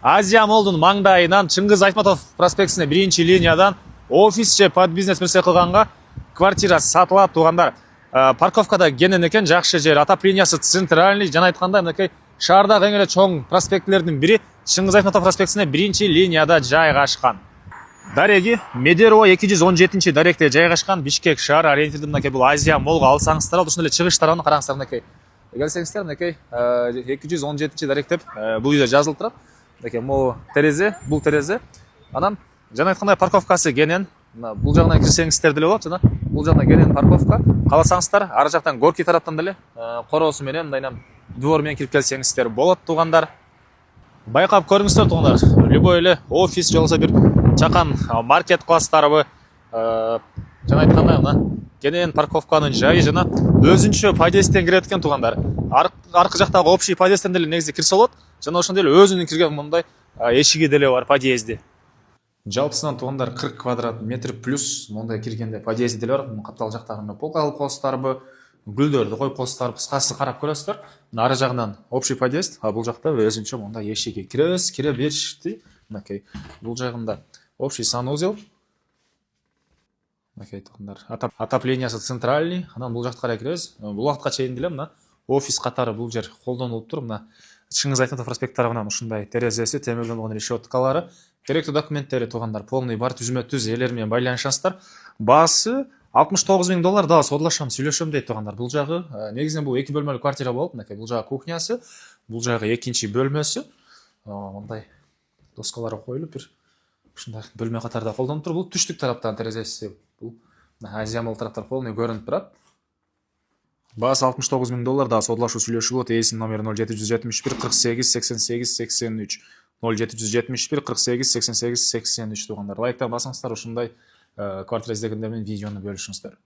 Азия Молдун маңдайынан Чыңгыз Айтматов проспектісіне бірінші линиядан офис же под бизнес мірсе қылғанға квартира сатылат туғандар. Парковкада кенен екен, жақшы жер. Отоплениясы центральный, жана айткандай мынакей шаарда эң эле чоң проспектілердің бірі Чыңгыз Айтматов проспектісіне бірінші линияда жайгашкан. Дареги Медерова 217 даректе жайгашкан Бишкек шаар ориентирди мынакей бул Азия Молго алсаңыздар, ушундай эле чыгыш тарабын караңыздар мынакей. Келсеңиздер мынакей 217 дарек деп бул үйдө жазылып турат. Мынакей могу терезе, бул терезе. Анан жана айткандай парковкасы кенен. Бул жагынан кирсеңиздер деле болот, жана бул жагынан кенен парковка. Кааласаңыздар ар жактан горки тараптан деле короосу менен мындайынан двор менен кирип келсеңиздер болот туугандар. Байкап көрүңүздөр туугандар. Любой эле офис же болсо бир чакан маркет класстарыбы жана айткандай мына кенен парковканын жайы жана өзүнчө подъездден кире экен туугандар. Аркы жактагы общий подъездден деле негизи кирсе болот. Жана ошондой эле өзүнүн кирген мындай эшиги деле бар подъезди. Жалпысынан туугандар 40 квадрат метр плюс мындай киргенде подъезди деле бар. Каптал жактарында полка алып коесуздарбы, гүлдөрдү коюп коесуздар, кыскасы карап көрөсүздөр. Ары жагынан общий подъезд, а бул жакта өзүнчө мындай эшиги. Киребиз, кире беришти. Мынакей бул жагында общий санузел. Мынакей туугандар. Отоплениясы центральный. Анан бул жакка карай киребиз. Бул вакытка чейин деле мына офис катары бул жер колдонулуп тур. Мына Чыңгыз Айтматов проспект тарабынан ушундай терезеси, темирден решеткалары, керектүү документтери туугандар полный бар, түзмө-түз элер менен байланышасыздар. Баасы $69,000 да содулашам, сүйлөшөм дейт туугандар. Бул жагы негизинен бул 2 бөлмөлүү квартира болуп, мынакей бул жагы кухнясы, бул жагы экинчи бөлмөсү. Мындай доскалары коюлуп бир ушундай бөлмө катарда колдонуп тур. Бул түштүк тараптан терезеси. Бул Азия Мол тараптар полный көрүнүп турат. Баасы $69,000 да содулашуу сүйлөшүү болот. Эсин номери 0771 48 88 83 0771 48 88 83 туугандар. Лайктан басыңыздар, ушундай квартира издегендер менен видеону бөлүшүңүздөр.